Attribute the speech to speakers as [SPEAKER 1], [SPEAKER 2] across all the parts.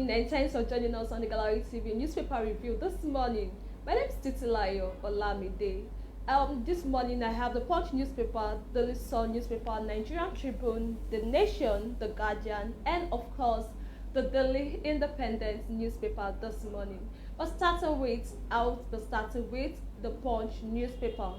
[SPEAKER 1] morning and thanks for joining us on the Gallery TV newspaper review this morning. My name is Titilayo Olamide. This morning I have the Punch newspaper, the Daily Sun newspaper, Nigerian Tribune, The Nation, The Guardian, and of course the Daily Independent newspaper this morning. I'll be starting with the Punch newspaper.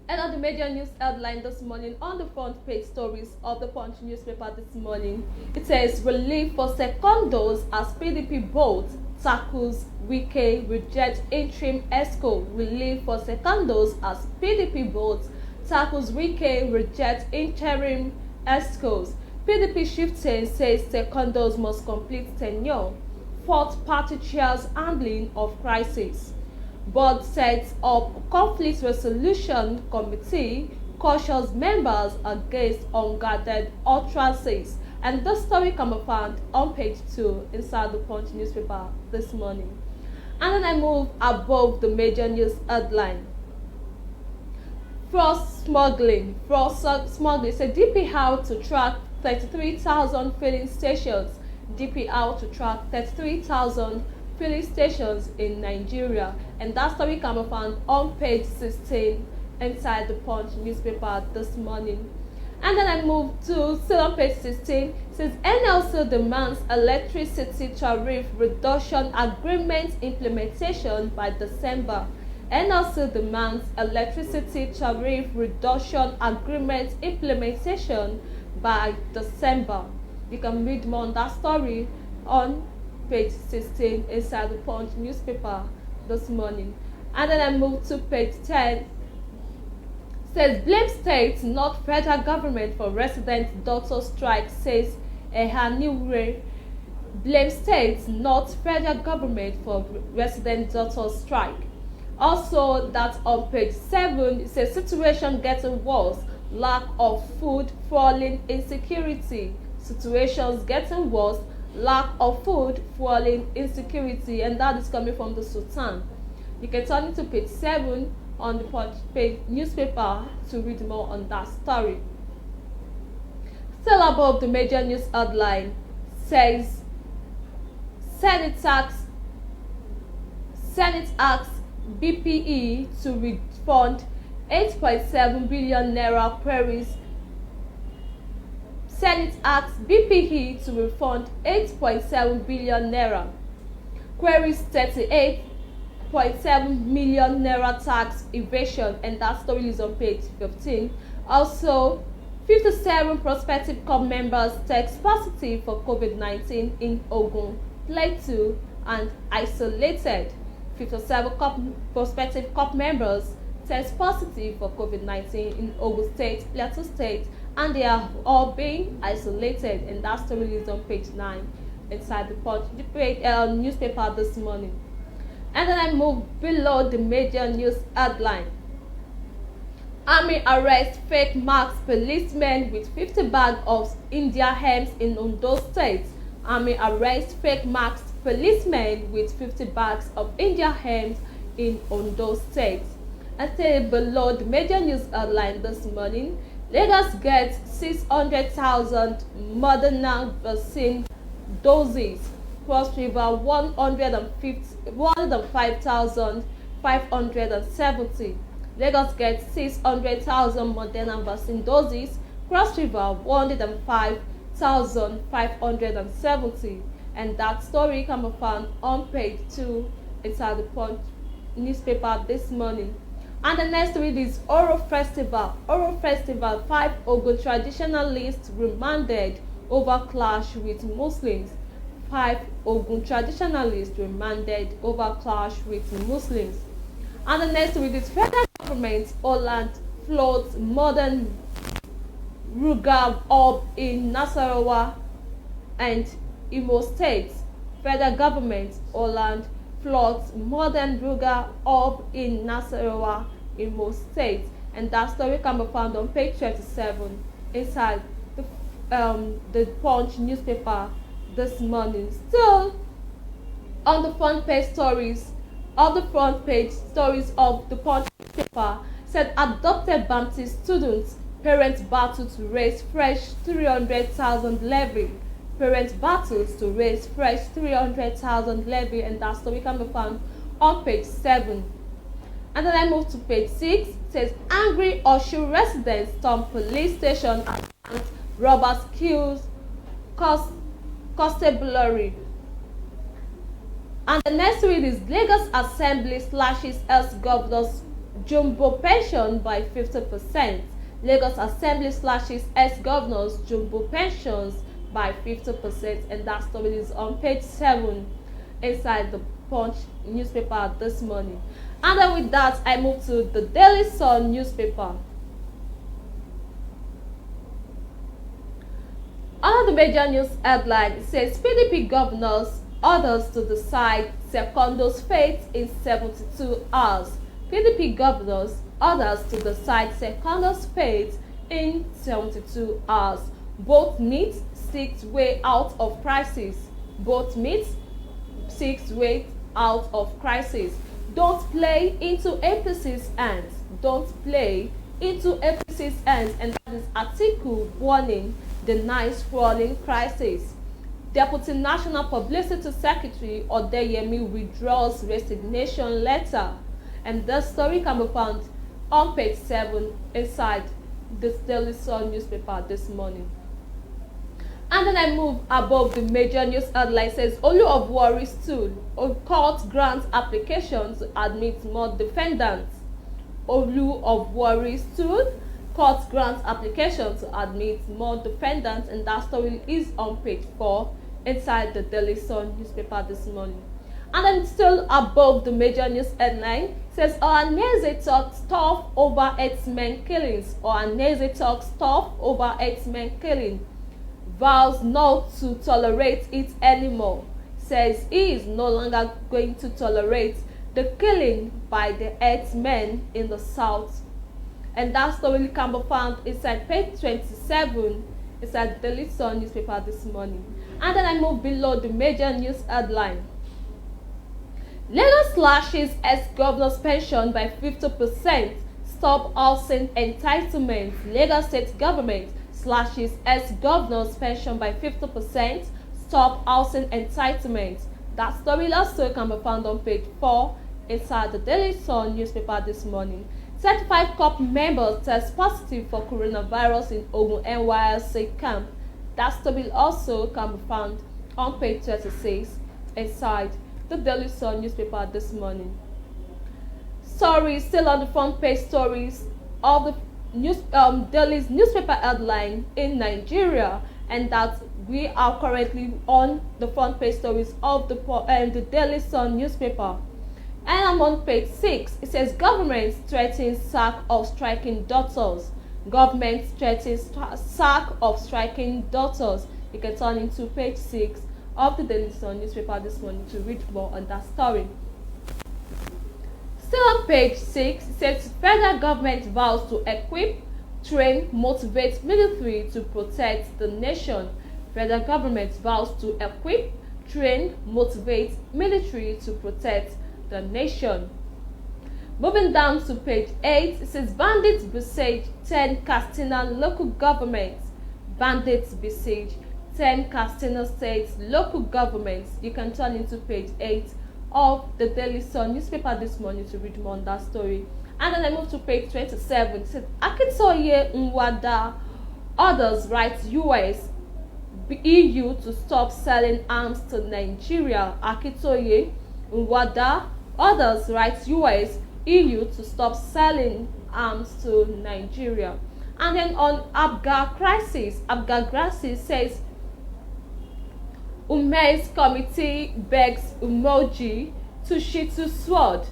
[SPEAKER 1] And on the major news headline this morning, on the front page stories of the Punch newspaper this morning, it says relief for second dose as PDP vote tackles Wike reject interim ESCO. Relief for second dose as PDP vote tackles Wike reject interim ESCOs. PDP shifting says second dose must complete tenure. Fourth party chairs handling of crisis. Board sets up conflict resolution committee, cautions members against unguarded utterances. And this story can be found on page 2 inside the Punch newspaper this morning. And then I move above the major news headline. Fraud smuggling. Say DPR to track 33,000 filling stations. DPR to track 33,000 filling stations in Nigeria, and that story can be found on page 16 inside the Punch newspaper this morning. And then I move to still on page 16. It says NLC demands electricity tariff reduction agreement implementation by December. NLC demands electricity tariff reduction agreement implementation by December. You can read more on that story on page 16 inside the Punch newspaper this morning. And then I move to page 10. Says blame state, not federal government for resident doctor strike, says Ehaniure. Blame state, not federal government for resident doctor strike. Also, that on page 7, it says situation getting worse, lack of food, falling insecurity. Situations getting worse, lack of food, fueling insecurity, and that is coming from the Sultan. You can turn it to page 7 on the Punch page newspaper to read more on that story. Still above the major news headline says Senate asks BPE to refund 8.7 billion naira queries. Senate asks BPE to refund 8.7 billion naira. Queries 38.7 million naira tax evasion, and that story is on page 15. Also, 57 prospective COP members test positive for COVID-19 in Ogun, Plateau, and isolated. 57 prospective COP members test positive for COVID-19 in Ogun State, Plateau State, and they are all being isolated, and that story is on page 9 inside the Punch newspaper this morning. And then I move below the major news headline. Army arrests fake marks policemen with 50 bags of India hemp in Ondo State. Army arrests fake marks policemen with 50 bags of India hemp in Ondo State. And say below the major news headline this morning, Lagos gets 600,000 Moderna vaccine doses. Cross River 105,570. Lagos gets 600,000 Moderna vaccine doses. Cross River 105,570. And that story can be found on page 2 inside the Punch newspaper this morning. And the next read is Oro Festival. Oro Festival, 5 Ogun traditionalists remanded over clash with Muslims. 5 Ogun traditionalists remanded over clash with Muslims. And the next read is federal government Holland floats modern Ruga up in Nasarawa and Imo states. Federal government Holland floats modern Ruga up in Nasarawa, Imo State, and that story can be found on page 27 inside the Punch newspaper this morning. Still on the front page stories of the Punch newspaper said adopted Baptist students parents battle to raise fresh 300,000 levy. Parent battles to raise fresh 300,000 levy, and that story can be found on page 7. And then I move to page 6. It says angry Osun residents storm police station and robbers kills constabulary. And the next read is Lagos Assembly slashes ex-governor's jumbo pension by 50%. Lagos Assembly slashes ex-governor's jumbo pensions by 50%, and that story is on page 7 inside the Punch newspaper this morning. And then with that, I move to the Daily Sun newspaper. Under the major news headline, it says PDP governors orders to decide Secondo's fate in 72 hours. PDP governors orders to decide Secondo's fate in 72 hours. Both meet 6 way out of crisis. Both meet 6 way out of crisis. Don't play into APC's hands. Don't play into APC's hands. And that is article warning denies fueling crisis. Deputy National Publicity Secretary Odeyemi withdraws resignation letter, and the story can be found on page 7 inside the Daily Sun newspaper this morning. And then I move above the major news headline. Says Olu of Warri stood on court grants application to admit more defendants. Olu of Warri stood court grants application to admit more defendants, and that story is on page 4 inside the Daily Sun newspaper this morning. And then still above the major news headline, says Ohanaeze talks tough over herdsmen killings. Ohanaeze talks tough over herdsmen killing. Vows not to tolerate it anymore. Says he is no longer going to tolerate the killing by the herdsmen in the south. And that story can be found inside page 27 inside the Daily Sun newspaper this morning. And then I move below the major news headline. Lagos slashes ex-governor's pension by 50%. Stop housing entitlements. Lagos state government slashes ex-governor's pension by 50%. Stop housing entitlements. That story also can be found on page 4 inside the Daily Sun newspaper this morning. 35 COP members test positive for coronavirus in Ogun NYSC camp. That story also can be found on page 36 inside the Daily Sun newspaper this morning. Stories still on the front page stories of the Daily's newspaper headline in Nigeria, and that we are currently on the front page stories of the Daily Sun newspaper. And I'm on page 6. It says government threatens sack of striking doctors. Government threatens sack of striking doctors. You can turn into page 6 of the Daily Sun newspaper this morning to read more on that story. Still on page 6, it says federal government vows to equip, train, motivate military to protect the nation. Federal government vows to equip, train, motivate military to protect the nation. Moving down to page 8, it says bandits besiege 10 Katsina local governments. Bandits besiege 10 Katsina states local governments. You can turn into page 8 of the Daily Sun newspaper this morning to read more on that story. And then I move to page 27. It says Akintoye Nwada orders writes US EU to stop selling arms to Nigeria. Akintoye Nwada orders writes US EU to stop selling arms to Nigeria. And then on Abga crisis says Umei's committee begs Umoji to Shitu sword.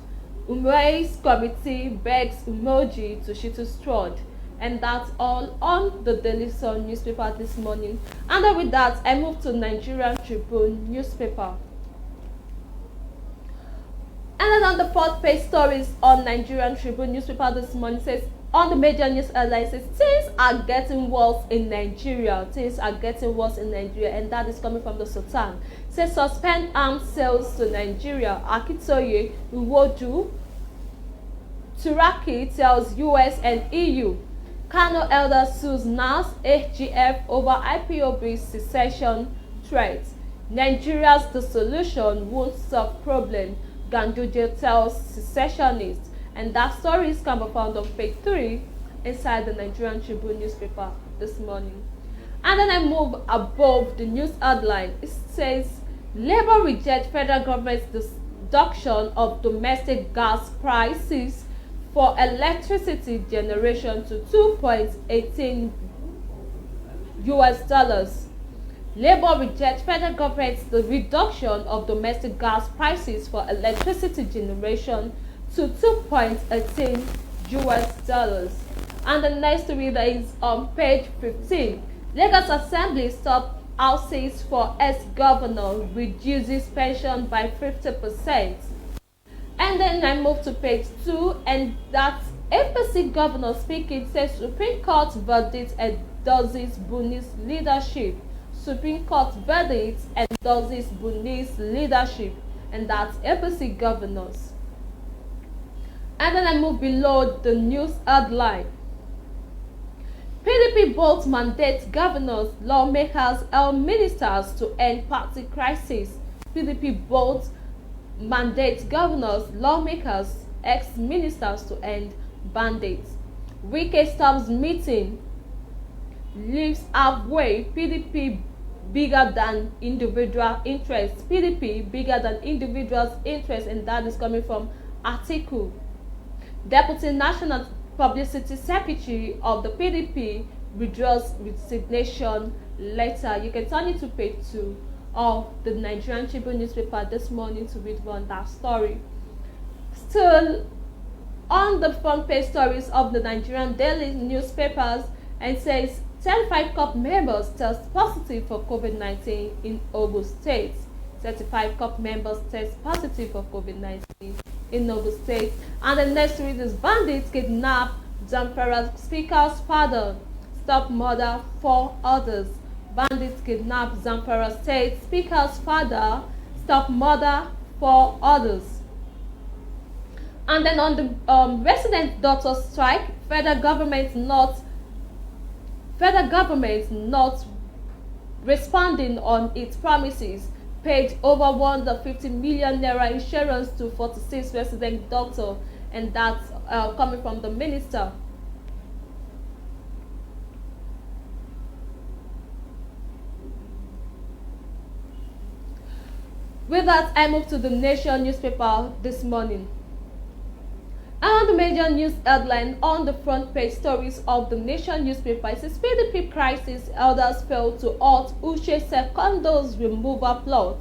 [SPEAKER 1] Umei's committee begs Umoji to Shitu sword. And that's all on the Daily Sun newspaper this morning. And then with that, I move to Nigerian Tribune newspaper. And then on the fourth page stories on Nigerian Tribune newspaper this morning says on the major news headline says things are getting worse in Nigeria. Things are getting worse in Nigeria, and that is coming from the Sultan. It says suspend arms sales to Nigeria. Akintoye Nwodu Turaki tells US and EU. Kano elder sues NAS AGF over IPOB secession threat. Nigeria's dissolution won't solve problem, Ganduje tells secessionists. And that story is can be found on page 3 inside the Nigerian Tribune newspaper this morning. And then I move above the news headline. It says, Labour rejects federal government's reduction of domestic gas prices for electricity generation to $2.18. Labour rejects federal government's reduction of domestic gas prices for electricity generation to $2.18. And the next reader is on page 15. Lagos Assembly stops houses for ex-governor, reduces pension by 50%. And then I move to page 2, and that's APC governor speaking, says Supreme Court verdict endorses Buni's leadership. Supreme Court verdict endorses Buni's leadership, and that's APC governors. And then I move below the news headline. PDP both mandates governors, lawmakers, and ministers to end party crisis. PDP both mandates governors, lawmakers, ex-ministers to end bandits. Wike stops meeting, leaves halfway. PDP bigger than individual interests. PDP bigger than individuals' interests, and that is coming from article. Deputy National Publicity Secretary of the PDP withdraws resignation letter. You can turn it to page 2 of the Nigerian Tribune newspaper this morning to read on that story. Still on the front page stories of the Nigerian daily newspapers, and says 35 COP members test positive for COVID-19 in Ogun State. 35 COP members test positive for COVID-19 in Ogun State. And the next read is bandits kidnap Zamfara speaker's father, stop murder 4 others. Bandits kidnap Zamfara State speaker's father, stop murder 4 others. And then on the resident doctor strike, federal government not responding on its promises. Paid over 150 million naira insurance to 46 resident doctor, and that's coming from the minister. With that, I move to the Nation newspaper this morning. And on the major news headline on the front page stories of the Nation newspaper, it says PDP crisis, elders fail to halt Uche Secondo's removal plot.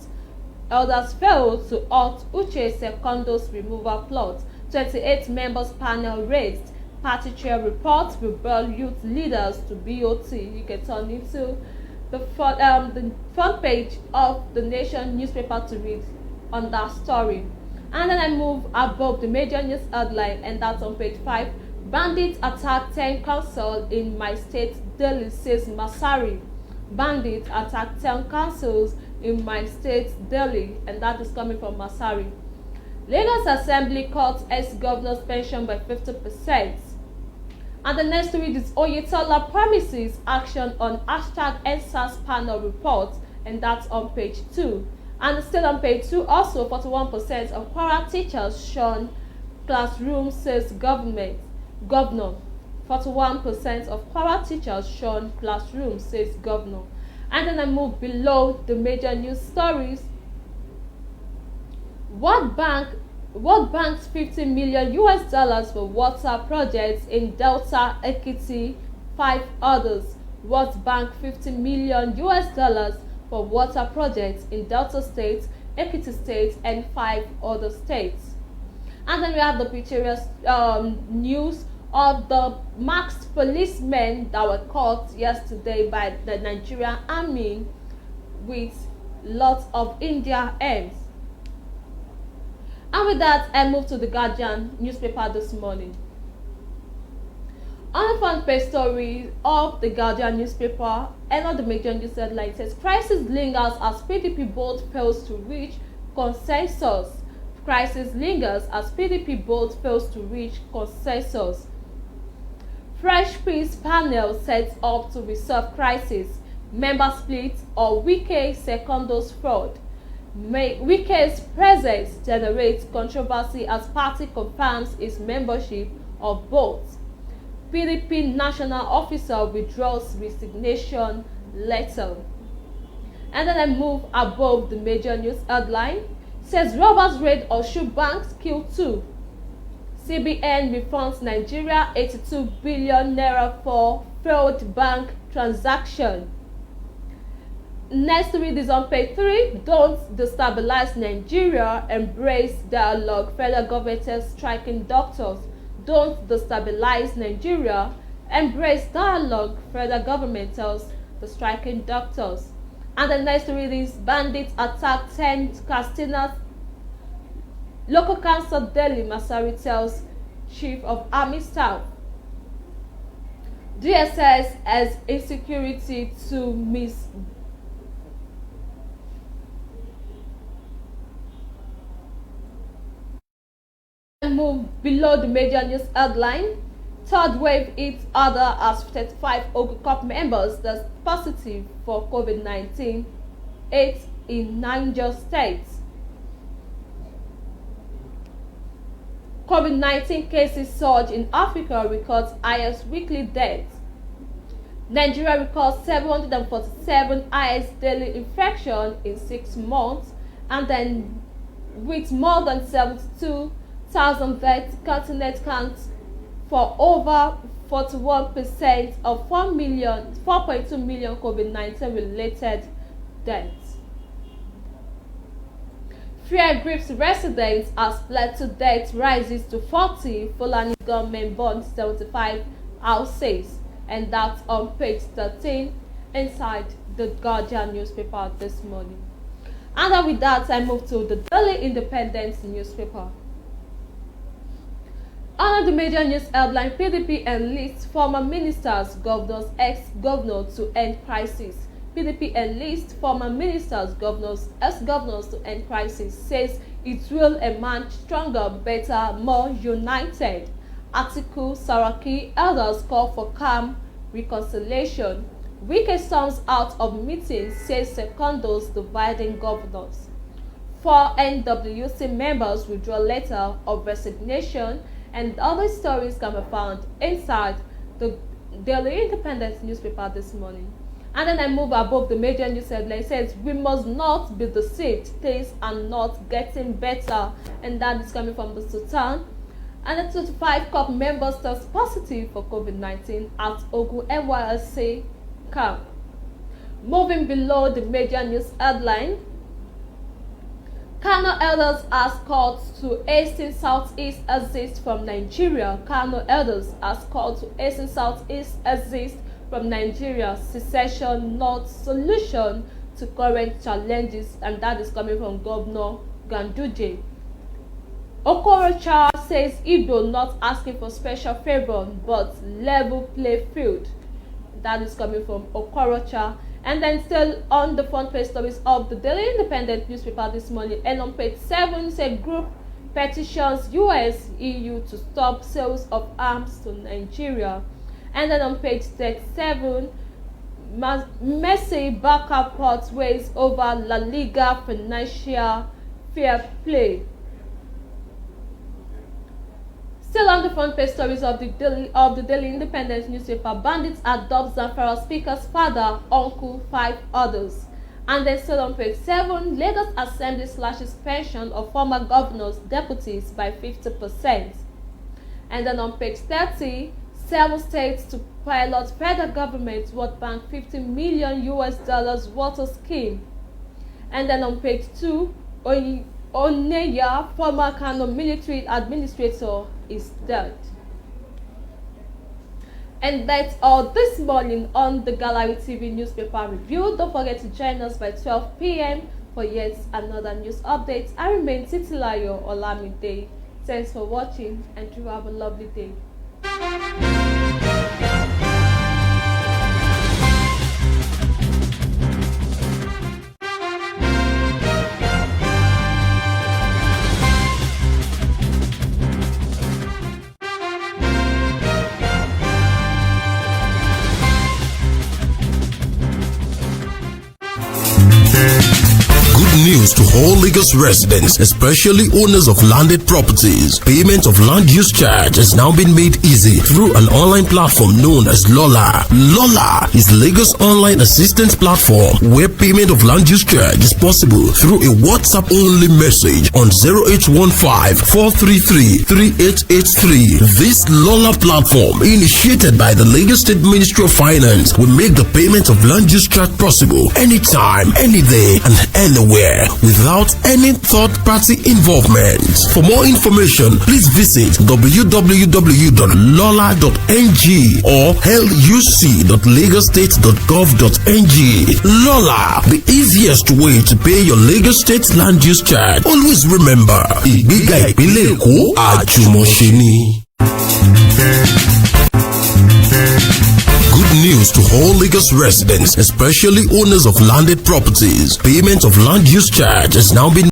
[SPEAKER 1] Elders fail to halt Uche Secondo's removal plot. 28 members panel raised. Party chair reports rebel youth leaders to BOT. You can turn into the front page of the Nation newspaper to read on that story. And then I move above the major news headline, and that's on page 5. Bandits attack 10 councils in my state, Delhi, says Masari. Bandits attack 10 councils in my state, Delhi, and that is coming from Masari. Lagos Assembly cuts ex-governor's pension by 50%. And the next read is Oyetola promises action on #EndSARS panel report, and that's on page 2. And still on page 2, also 41% of Kwara teachers shun classroom, says governor. 41% of Kwara teachers shun classroom, says governor. And then I move below the major news stories. World Bank's $50 million for water projects in Delta, Ekiti, 5 others. World Bank $50 million for water projects in Delta State, Ekiti State, and 5 other states. And then we have the pictorial news of the masked policemen that were caught yesterday by the Nigerian Army with lots of India M's. And with that, I move to the Guardian newspaper this morning. On the front page story of the Guardian newspaper and on the major news headline, says crisis lingers as PDP board fails to reach consensus. Crisis lingers as PDP board fails to reach consensus. Fresh Peace panel sets up to resolve crisis. member split, or Wike Secondos fraud. Wike's presence generates controversy as party confirms its membership of both. PDP national officer withdraws resignation letter. And then I move above the major news headline. Says robbers raid Osun banks, kill 2. CBN refunds Nigeria 82 billion naira for failed bank transaction. Next read is on page 3. Don't destabilize Nigeria, embrace dialogue. Federal government is striking doctors. Don't destabilize Nigeria, embrace dialogue. Federal government tells the striking doctors. And the next read is bandits attack 10 Katsina local council Delhi. Masari tells chief of army staff. DSS has insecurity to move below the major news headline. Third wave hits other as 35 Ogun Cup members test positive for COVID-19, 8 in Niger State. COVID-19 cases surge in Africa, records highest weekly deaths. Nigeria records 747 highest daily infection in 6 months, and then with more than 72,000 deaths, continent counts for over 41% of 4.2 million COVID-19 related deaths. Fear grips residents as Plateau death rises to 40. Fulani government burns 75 houses, and that's on page 13 inside the Guardian newspaper this morning. And with that, I move to the Daily Independent newspaper. Under the major news headline, PDP enlists former ministers, governors, ex-governor to end crisis. PDP enlists former ministers, governors, ex-governors to end crisis, says it will emerge stronger, better, more united. Article Saraki, elders call for calm reconciliation. Wike storms out of meeting, says Secondos dividing governors. 4 NWC members withdraw letter of resignation, and other stories can be found inside the Daily Independent newspaper this morning. And then I move above the major news headline. It says we must not be deceived, things are not getting better, and that is coming from the Sultan. And the 25 COP members test positive for COVID-19 at Ogun NYSC camp. Moving below the major news headline, Kano elders ask courts to hasten Southeast exit from Nigeria. Kano elders ask courts to hasten Southeast exit from Nigeria. Secession not solution to current challenges, and that is coming from Governor Ganduje. Okorocha says Igbo not asking for special favor but level play field. That is coming from Okorocha. And then still on the front page stories of the Daily Independent newspaper this morning, and on page 7 said group petitions US EU to stop sales of arms to Nigeria. And then on page 37, Messi backup pot weighs over La Liga financial fair play. Still on the front page stories of the Daily Independent newspaper, bandits adopt Zamfara speaker's father, uncle, 5 others. And then still on page 7, Lagos Assembly slashes pension of former governors, deputies by 50%. And then on page 30, 7 states to pilot federal government World Bank $50 million water scheme. And then on page 2, Oneya, former Kano military administrator, is dead. And that's all this morning on the Gallery TV newspaper review. Don't forget to join us by 12 p.m. for yet another news update. I remain Titilayo Olamide. Thanks for watching, and you have a lovely day.
[SPEAKER 2] news to all Lagos residents, especially owners of landed properties. Payment of land use charge has now been made easy through an online platform known as Lola. Lola is Lagos online assistance platform where payment of land use charge is possible through a WhatsApp-only message on 0815-433-3883. This Lola platform, initiated by the Lagos State Ministry of Finance, will make the payment of land use charge possible anytime, any day, and anywhere without any third-party involvement. For more information, please visit www.lola.ng or luc.lagostate.gov.ng. Lola, the easiest way to pay your Lagos State land use charge. Always remember, Ìgbéga ìpínlẹ̀ Èkó àjùmọ̀ṣe ni. Good news to all Lagos residents, especially owners of landed properties. Payment of land use charge has now been